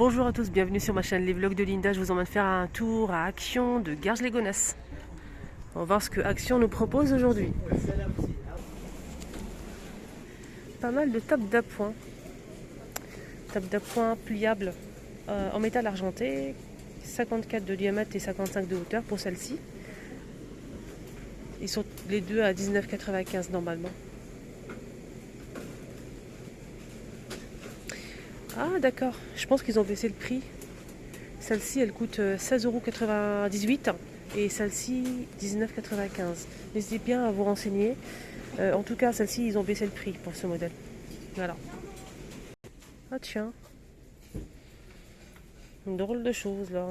Bonjour à tous, bienvenue sur ma chaîne Les Vlogs de Linda. Je vous emmène faire un tour à Action de Garges-les-Gonesse. On va voir ce que Action nous propose aujourd'hui. Pas mal de tables d'appoint. Tables d'appoint pliables en métal argenté, 54 de diamètre et 55 de hauteur pour celle-ci. Ils sont les deux à 19,95 normalement. Ah d'accord, je pense qu'ils ont baissé le prix. Celle-ci elle coûte 16,98 € et celle-ci 19,95 €. N'hésitez bien à vous renseigner. En tout cas, celle-ci ils ont baissé le prix pour ce modèle. Voilà. Ah tiens. Une drôle de chose là.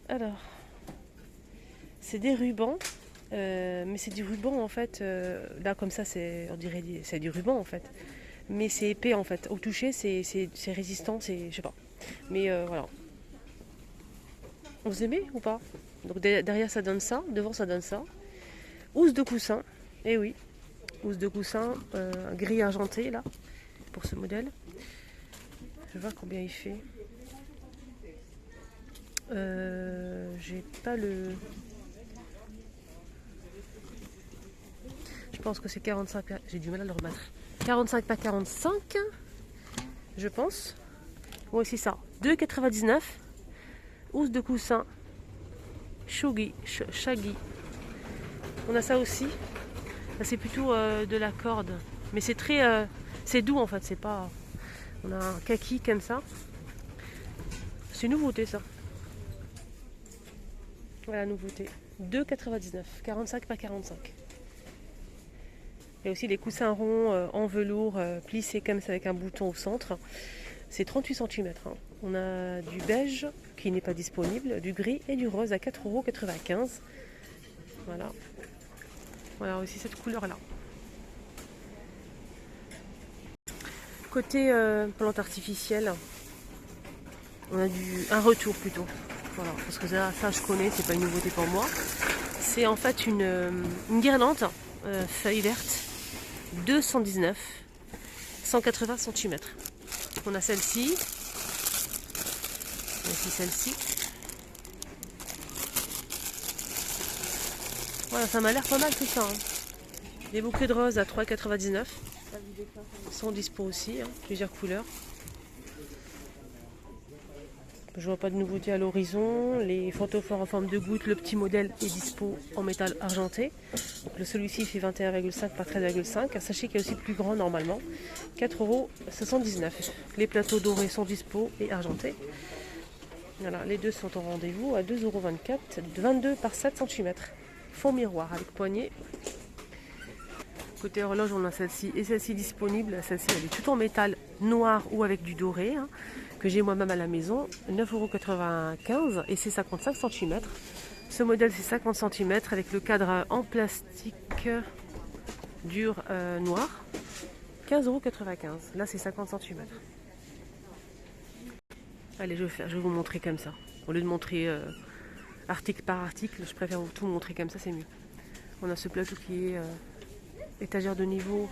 Alors, c'est des rubans. Mais c'est du ruban en fait, là comme ça c'est, on dirait c'est du ruban en fait, mais c'est épais en fait, au toucher c'est résistant, c'est je sais pas, mais voilà. Vous aimez ou pas? Donc derrière ça donne ça, devant ça donne ça. Housse de coussin, et oui, housse de coussin gris argenté là, pour ce modèle. Je vais voir combien il fait. J'ai pas le... Je pense que c'est 45, j'ai du mal à le remettre. 45 par 45, je pense. Oui, c'est ça. 2,99. Housse de coussin. Shaggy. On a ça aussi. Là, c'est plutôt de la corde. Mais c'est très... c'est doux en fait. C'est pas... On a un kaki comme ça. C'est une nouveauté ça. Voilà, nouveauté. 2,99. 45 par 45. Il y a aussi les coussins ronds en velours plissés comme ça avec un bouton au centre. C'est 38 cm. Hein. On a du beige qui n'est pas disponible, du gris et du rose à 4,95 €. Voilà. Voilà aussi cette couleur là. Côté plante artificielle, on a un retour plutôt. Voilà, parce que ça je connais, c'est pas une nouveauté pour moi. C'est en fait une guirlande feuille verte. 219, 180 cm. On a celle-ci, et aussi celle-ci. Voilà, ça m'a l'air pas mal tout ça. Hein. Les bouquets de roses à 3,99 sont dispo aussi, hein, plusieurs couleurs. Je vois pas de nouveauté à l'horizon. Les photophores en forme de goutte, le petit modèle est dispo en métal argenté. Donc celui-ci fait 21,5 par 13,5. Sachez qu'il est aussi plus grand normalement. 4,79 €. Les plateaux dorés sont dispo et argentés. Voilà, les deux sont au rendez-vous à 2,24 €. 22 par 7 cm. Fond miroir avec poignée. Côté horloge, on a celle-ci et celle-ci disponible. Celle-ci, elle est tout en métal noir ou avec du doré. Hein, que j'ai moi-même à la maison. 9,95 € et c'est 55 cm. Ce modèle, c'est 50 cm avec le cadre en plastique dur noir. 15,95 €. Là, c'est 50 cm. Allez, je vais vous montrer comme ça. Au lieu de montrer article par article, je préfère tout montrer comme ça, c'est mieux. On a ce plateau qui est étagère de niveau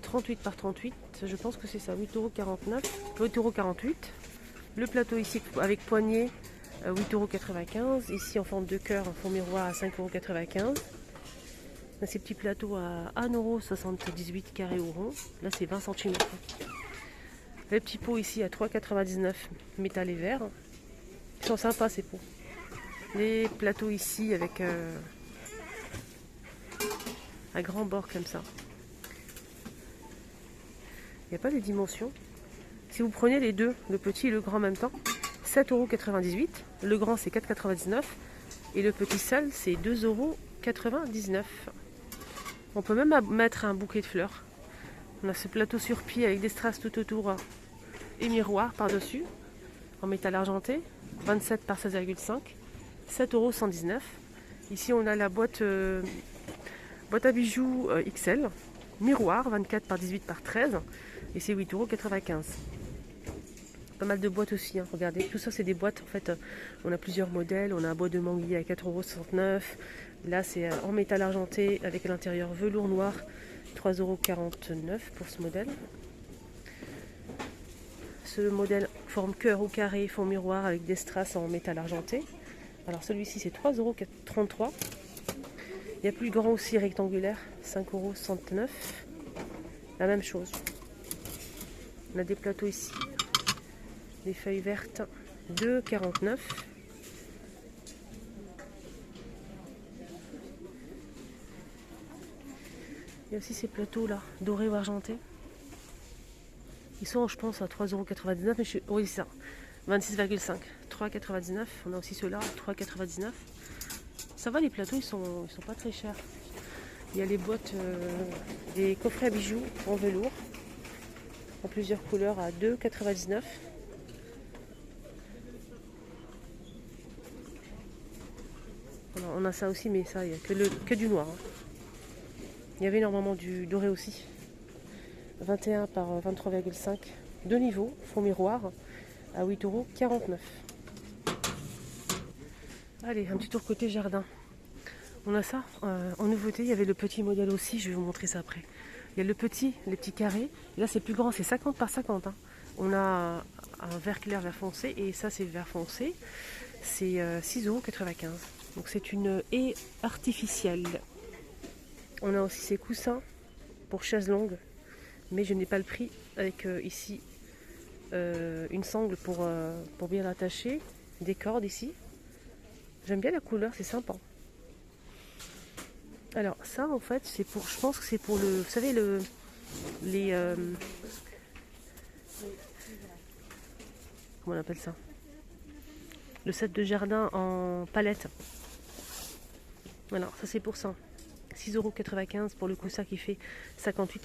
38 par 38, je pense que c'est ça, 8,49 €, 8,48 €. Le plateau ici avec poignée, 8,95 €. Ici en forme de cœur, un fond miroir à 5,95 €. On a ces petits plateaux à 1,78 € carré ou rond. Là c'est 20 cm. Les petits pots ici à 3,99 €, métal et verre. Ils sont sympas ces pots. Les plateaux ici avec un grand bord comme ça. Il n'y a pas de dimensions. Si vous prenez les deux, le petit et le grand en même temps, 7,98 €. Le grand c'est 4,99 € et le petit seul c'est 2,99 €. On peut même mettre un bouquet de fleurs. On a ce plateau sur pied avec des strass tout autour et miroir par-dessus en métal argenté, 27 par 16,5, 7,119 €. Ici on a la boîte à bijoux XL, miroir 24 par 18 par 13 et c'est 8,95 €. Pas mal de boîtes aussi, hein. Regardez, tout ça c'est des boîtes en fait, on a plusieurs modèles, on a un bois de manguier à 4,69 €. Là c'est en métal argenté avec à l'intérieur velours noir 3,49 € pour ce modèle. Ce modèle forme cœur ou carré, fond miroir avec des strass en métal argenté. Alors celui-ci c'est 3,33 €. Il y a plus grand aussi rectangulaire, 5,69 €. La même chose. On a des plateaux ici, des feuilles vertes, 2,49 €. Il y a aussi ces plateaux là, dorés ou argentés. Ils sont, je pense, à 3,99 €. Mais oui, c'est ça. 26,5. 3,99 €. On a aussi ceux-là, 3,99 €. Ça va, les plateaux, ils sont pas très chers. Il y a les boîtes, des coffrets à bijoux en velours, en plusieurs couleurs, à 2,99 €. Voilà, on a ça aussi, mais ça, il n'y a que du noir. Hein. Il y avait normalement du doré aussi. 21 par 23,5. Deux niveaux, fond miroir, à 8,49 €. Allez, un petit tour côté jardin. On a ça en nouveauté. Il y avait le petit modèle aussi, je vais vous montrer ça après. Il y a les petits carrés. Et là, c'est plus grand, c'est 50 par 50. Hein. On a un vert clair, vert foncé, et ça, c'est vert foncé. C'est 6,95 €. Donc, c'est une haie artificielle. On a aussi ces coussins pour chaises longues, mais je n'ai pas le prix. Avec ici une sangle pour bien l'attacher, des cordes ici. J'aime bien la couleur, c'est sympa. Alors ça en fait c'est pour, je pense que c'est pour le, vous savez comment on appelle ça, le set de jardin en palette. Voilà, ça c'est pour ça. 6,95 € pour le coussin qui fait 58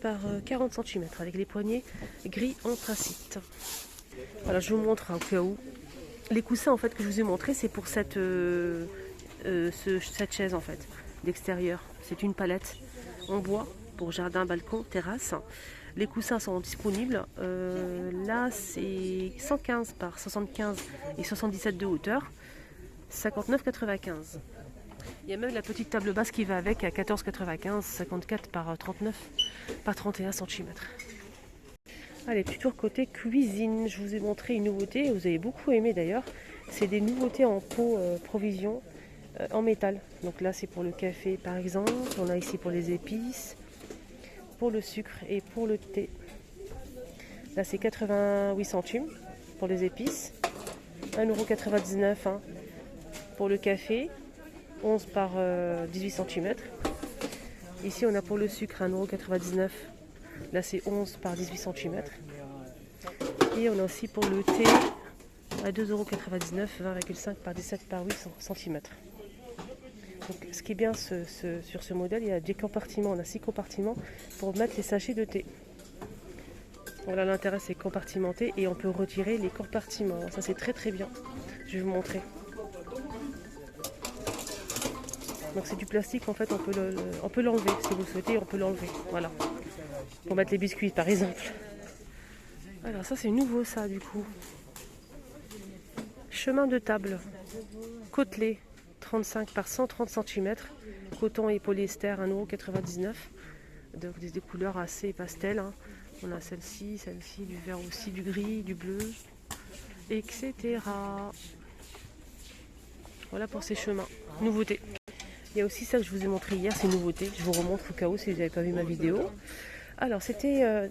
par 40 cm avec les poignées gris anthracite. Voilà, je vous montre au cas où. Les coussins en fait que je vous ai montré, c'est pour cette chaise en fait d'extérieur. C'est une palette en bois pour jardin, balcon, terrasse. Les coussins sont disponibles. Là c'est 115 par 75 et 77 de hauteur, 59,95 €. Il y a même la petite table basse qui va avec à 14,95, 54 par 39 par 31 cm. Allez, petit tour côté cuisine. Je vous ai montré une nouveauté, vous avez beaucoup aimé d'ailleurs. C'est des nouveautés en pot provision en métal. Donc là, c'est pour le café par exemple. On a ici pour les épices, pour le sucre et pour le thé. Là, c'est 88 centimes pour les épices, 1,99 € hein, pour le café, 11 par 18 cm. Ici, on a pour le sucre 1,99 €. Là, c'est 11 par 18 cm. Et on a aussi pour le thé à 2,99 €, 20,5 par 17 par 8 cm. Donc, ce qui est bien sur ce modèle, il y a des compartiments. On a 6 compartiments pour mettre les sachets de thé. Voilà, l'intérêt c'est compartimenté et on peut retirer les compartiments. Ça c'est très très bien. Je vais vous montrer. Donc c'est du plastique en fait, on peut l'enlever si vous souhaitez, on peut l'enlever. Voilà. Pour mettre les biscuits par exemple. Alors ça c'est nouveau ça du coup. Chemin de table. Côtelé 35 par 130 cm. Coton et polyester 1,99 €. Donc des couleurs assez pastel. Hein. On a celle-ci, du vert aussi, du gris, du bleu, etc. Voilà pour ces chemins. Nouveauté. Il y a aussi ça que je vous ai montré hier, c'est nouveauté. Je vous remontre au cas où si vous n'avez pas vu ma vidéo. Alors c'était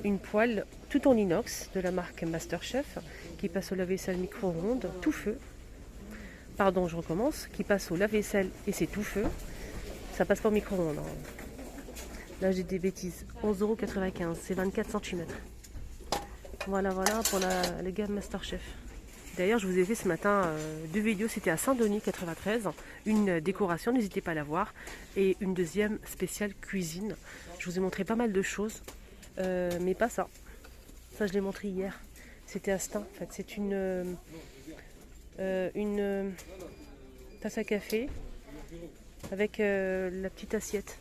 une poêle tout en inox de la marque Masterchef qui passe au lave-vaisselle micro-ondes tout feu. Pardon, je recommence. Qui passe au lave-vaisselle et c'est tout feu. Ça passe pas au micro-ondes. Hein. Là j'ai des bêtises. 11,95 €, c'est 24 cm. Voilà pour la gamme Masterchef. D'ailleurs, je vous ai fait ce matin 2 vidéos, c'était à Saint-Denis 93, une décoration, n'hésitez pas à la voir, et une deuxième spéciale cuisine. Je vous ai montré pas mal de choses, mais pas ça. Ça, je l'ai montré hier. C'était à Stein, en fait. C'est une tasse à café avec la petite assiette.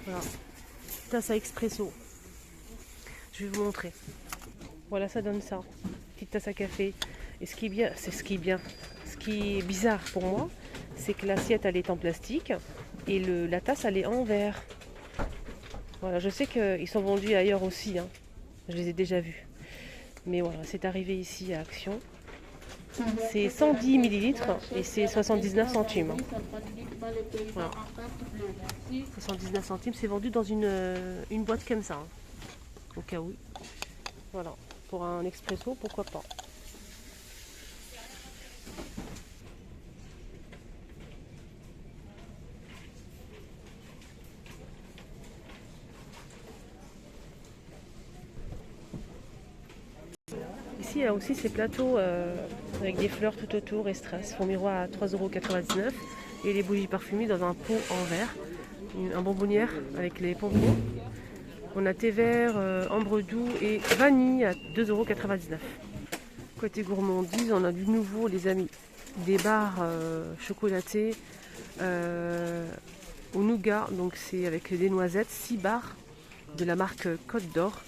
Voilà, tasse à expresso. Je vais vous montrer. Voilà, ça donne ça. Petite tasse à café. Et ce qui est bien, ce qui est bizarre pour moi, c'est que l'assiette elle est en plastique et la tasse elle est en verre. Voilà, je sais qu'ils sont vendus ailleurs aussi, hein. Je les ai déjà vus. Mais voilà, c'est arrivé ici à Action. C'est 110 millilitres et c'est 79 centimes. Voilà. 79 centimes, c'est vendu dans une boîte comme ça, hein, au cas où. Voilà, pour un expresso, pourquoi pas. Ici, il y a aussi ces plateaux avec des fleurs tout autour et strass. Fond miroir à 3,99 € et les bougies parfumées dans un pot en verre. Un bonbonnière avec les pompons. On a thé vert, ambre doux et vanille à 2,99 €. Côté gourmandise, on a du nouveau, les amis. Des barres chocolatées au nougat. Donc c'est avec des noisettes, 6 barres de la marque Côte d'Or.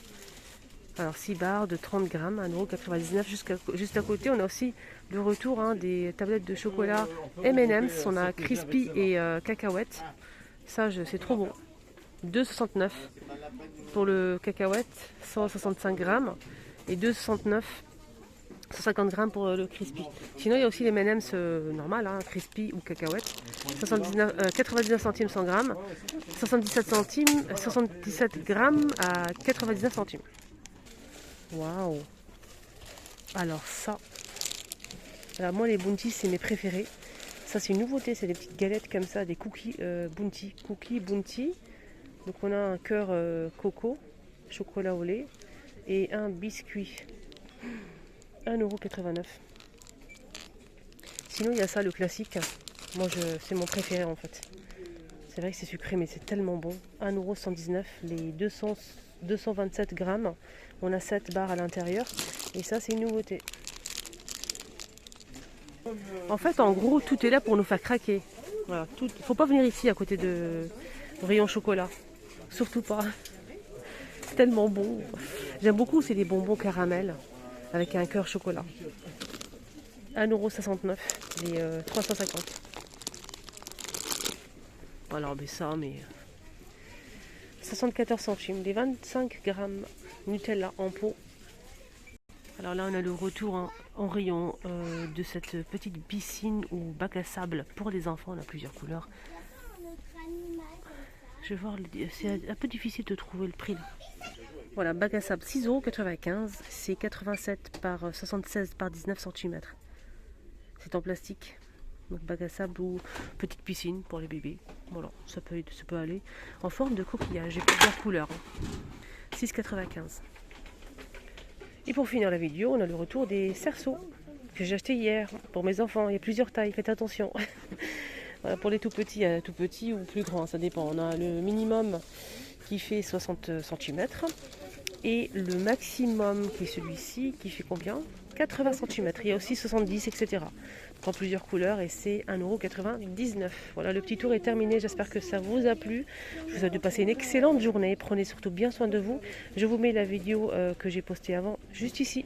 Alors 6 barres de 30 grammes, 1,99 €. Juste à côté, on a aussi le retour des tablettes de chocolat M&M's. On a crispy et cacahuètes. Ça, c'est trop bon. 2,69 € pour le cacahuète, 165 grammes. Et 2,69 €, 150 grammes pour le crispy. Sinon, il y a aussi les M&M's normales, hein, crispy ou cacahuètes. 99 centimes 100 grammes. 77 grammes à 99 centimes. Waouh! Alors ça, moi les bounty c'est mes préférés. Ça c'est une nouveauté, c'est des petites galettes comme ça, des cookies bounty. Cookies bounty. Donc on a un cœur coco, chocolat au lait et un biscuit. 1,89 €. Sinon il y a ça le classique. Moi c'est mon préféré en fait. C'est vrai que c'est sucré mais c'est tellement bon. 1,119 €, les 227 grammes. On a 7 barres à l'intérieur. Et ça, c'est une nouveauté. En fait, en gros, tout est là pour nous faire craquer. Voilà, faut pas venir ici à côté de rayon chocolat. Surtout pas. C'est tellement bon. J'aime beaucoup, c'est des bonbons caramel avec un cœur chocolat. 1,69 € et 350. Alors, mais ça, 74 centimes, des 25 grammes Nutella en pot. Alors là, on a le retour en rayon de cette petite piscine ou bac à sable pour les enfants. On a plusieurs couleurs. Je vais voir, c'est un peu difficile de trouver le prix là. Voilà, bac à sable 6,95 €. C'est 87 par 76 par 19 cm. C'est en plastique. Donc bac à sable ou petite piscine pour les bébés. Voilà, ça peut aller. En forme de coquillage, j'ai plusieurs couleurs. 6,95 €. Et pour finir la vidéo, on a le retour des cerceaux que j'ai acheté hier pour mes enfants. Il y a plusieurs tailles, faites attention. Voilà, pour les tout petits ou plus grands, ça dépend. On a le minimum qui fait 60 cm et le maximum qui est celui-ci qui fait combien? 80 cm. Il y a aussi 70, etc. En plusieurs couleurs et c'est 1,99 €. Voilà, le petit tour est terminé. J'espère que ça vous a plu. Je vous souhaite de passer une excellente journée. Prenez surtout bien soin de vous. Je vous mets la vidéo que j'ai postée avant juste ici.